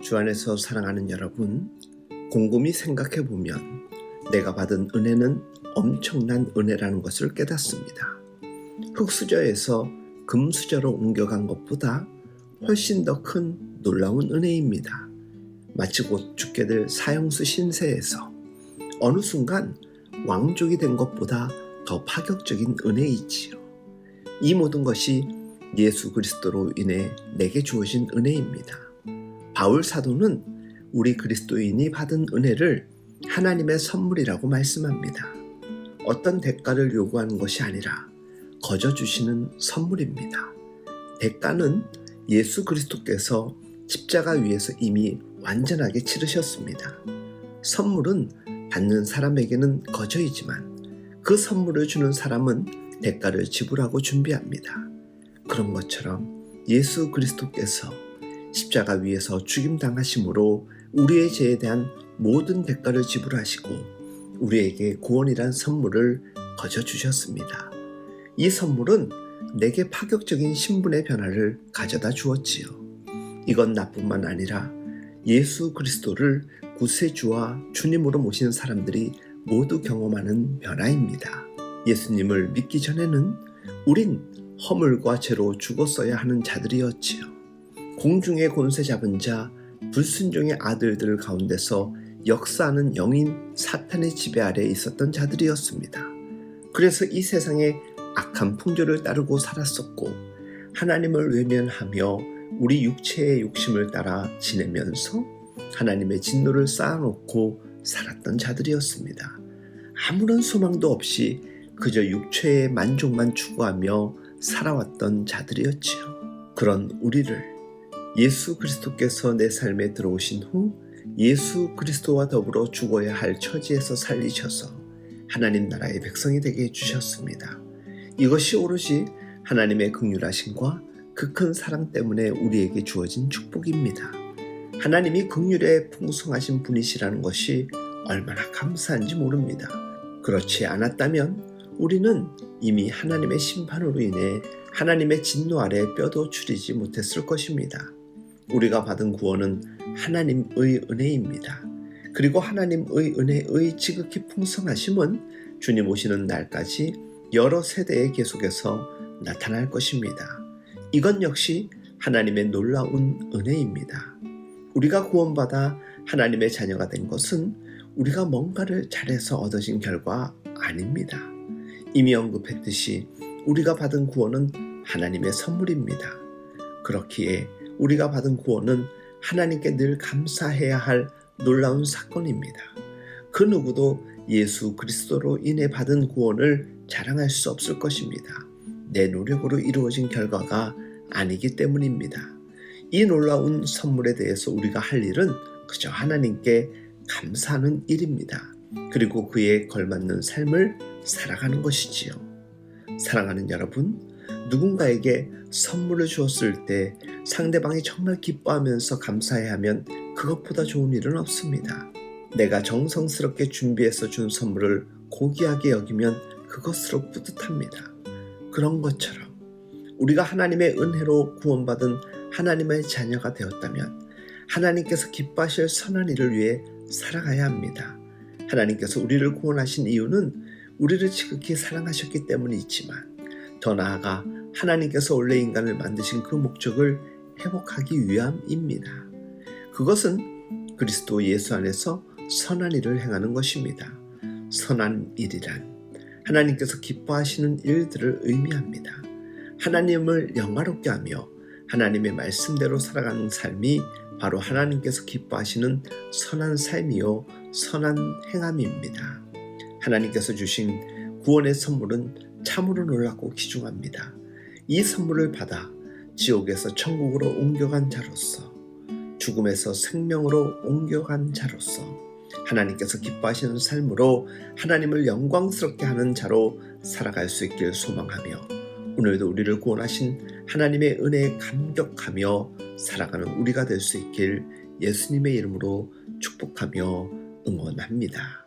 주 안에서 사랑하는 여러분, 곰곰이 생각해 보면 내가 받은 은혜는 엄청난 은혜라는 것을 깨닫습니다. 흙수저에서 금수저로 옮겨간 것보다 훨씬 더 큰 놀라운 은혜입니다. 마치 곧 죽게 될 사형수 신세에서 어느 순간 왕족이 된 것보다 더 파격적인 은혜이지요. 이 모든 것이 예수 그리스도로 인해 내게 주어진 은혜입니다. 바울 사도는 우리 그리스도인이 받은 은혜를 하나님의 선물이라고 말씀합니다. 어떤 대가를 요구하는 것이 아니라 거저 주시는 선물입니다. 대가는 예수 그리스도께서 십자가 위에서 이미 완전하게 치르셨습니다. 선물은 받는 사람에게는 거저이지만 그 선물을 주는 사람은 대가를 지불하고 준비합니다. 그런 것처럼 예수 그리스도께서 십자가 위에서 죽임당하심으로 우리의 죄에 대한 모든 대가를 지불하시고 우리에게 구원이란 선물을 거저 주셨습니다. 이 선물은 내게 파격적인 신분의 변화를 가져다 주었지요. 이건 나뿐만 아니라 예수 그리스도를 구세주와 주님으로 모신 사람들이 모두 경험하는 변화입니다. 예수님을 믿기 전에는 우린 허물과 죄로 죽었어야 하는 자들이었지요. 공중의 권세 잡은 자, 불순종의 아들들 가운데서 역사하는 영인 사탄의 지배 아래에 있었던 자들이었습니다. 그래서 이 세상의 악한 풍조를 따르고 살았었고 하나님을 외면하며 우리 육체의 욕심을 따라 지내면서 하나님의 진노를 쌓아놓고 살았던 자들이었습니다. 아무런 소망도 없이 그저 육체의 만족만 추구하며 살아왔던 자들이었지요. 그런 우리를 예수 그리스도께서 내 삶에 들어오신 후 예수 그리스도와 더불어 죽어야 할 처지에서 살리셔서 하나님 나라의 백성이 되게 해주셨습니다. 이것이 오로지 하나님의 긍휼하심과 그 큰 사랑 때문에 우리에게 주어진 축복입니다. 하나님이 긍휼에 풍성하신 분이시라는 것이 얼마나 감사한지 모릅니다. 그렇지 않았다면 우리는 이미 하나님의 심판으로 인해 하나님의 진노 아래 뼈도 추리지 못했을 것입니다. 우리가 받은 구원은 하나님의 은혜입니다. 그리고 하나님의 은혜의 지극히 풍성하심은 주님 오시는 날까지 여러 세대에 계속해서 나타날 것입니다. 이건 역시 하나님의 놀라운 은혜입니다. 우리가 구원받아 하나님의 자녀가 된 것은 우리가 뭔가를 잘해서 얻어진 결과 아닙니다. 이미 언급했듯이 우리가 받은 구원은 하나님의 선물입니다. 그렇기에 우리가 받은 구원은 하나님께 늘 감사해야 할 놀라운 사건입니다. 그 누구도 예수 그리스도로 인해 받은 구원을 자랑할 수 없을 것입니다. 내 노력으로 이루어진 결과가 아니기 때문입니다. 이 놀라운 선물에 대해서 우리가 할 일은 그저 하나님께 감사하는 일입니다. 그리고 그에 걸맞는 삶을 살아가는 것이지요. 사랑하는 여러분, 누군가에게 선물을 주었을 때 상대방이 정말 기뻐하면서 감사해야 하면 그것보다 좋은 일은 없습니다. 내가 정성스럽게 준비해서 준 선물을 고귀하게 여기면 그것으로 뿌듯합니다. 그런 것처럼 우리가 하나님의 은혜로 구원받은 하나님의 자녀가 되었다면 하나님께서 기뻐하실 선한 일을 위해 살아가야 합니다. 하나님께서 우리를 구원하신 이유는 우리를 지극히 사랑하셨기 때문이지만 더 나아가 하나님께서 원래 인간을 만드신 그 목적을 회복하기 위함입니다. 그것은 그리스도 예수 안에서 선한 일을 행하는 것입니다. 선한 일이란 하나님께서 기뻐하시는 일들을 의미합니다. 하나님을 영화롭게 하며 하나님의 말씀대로 살아가는 삶이 바로 하나님께서 기뻐하시는 선한 삶이요 선한 행함입니다. 하나님께서 주신 구원의 선물은 참으로 놀랍고 귀중합니다. 이 선물을 받아 지옥에서 천국으로 옮겨간 자로서 죽음에서 생명으로 옮겨간 자로서 하나님께서 기뻐하시는 삶으로 하나님을 영광스럽게 하는 자로 살아갈 수 있길 소망하며 오늘도 우리를 구원하신 하나님의 은혜에 감격하며 살아가는 우리가 될 수 있길 예수님의 이름으로 축복하며 응원합니다.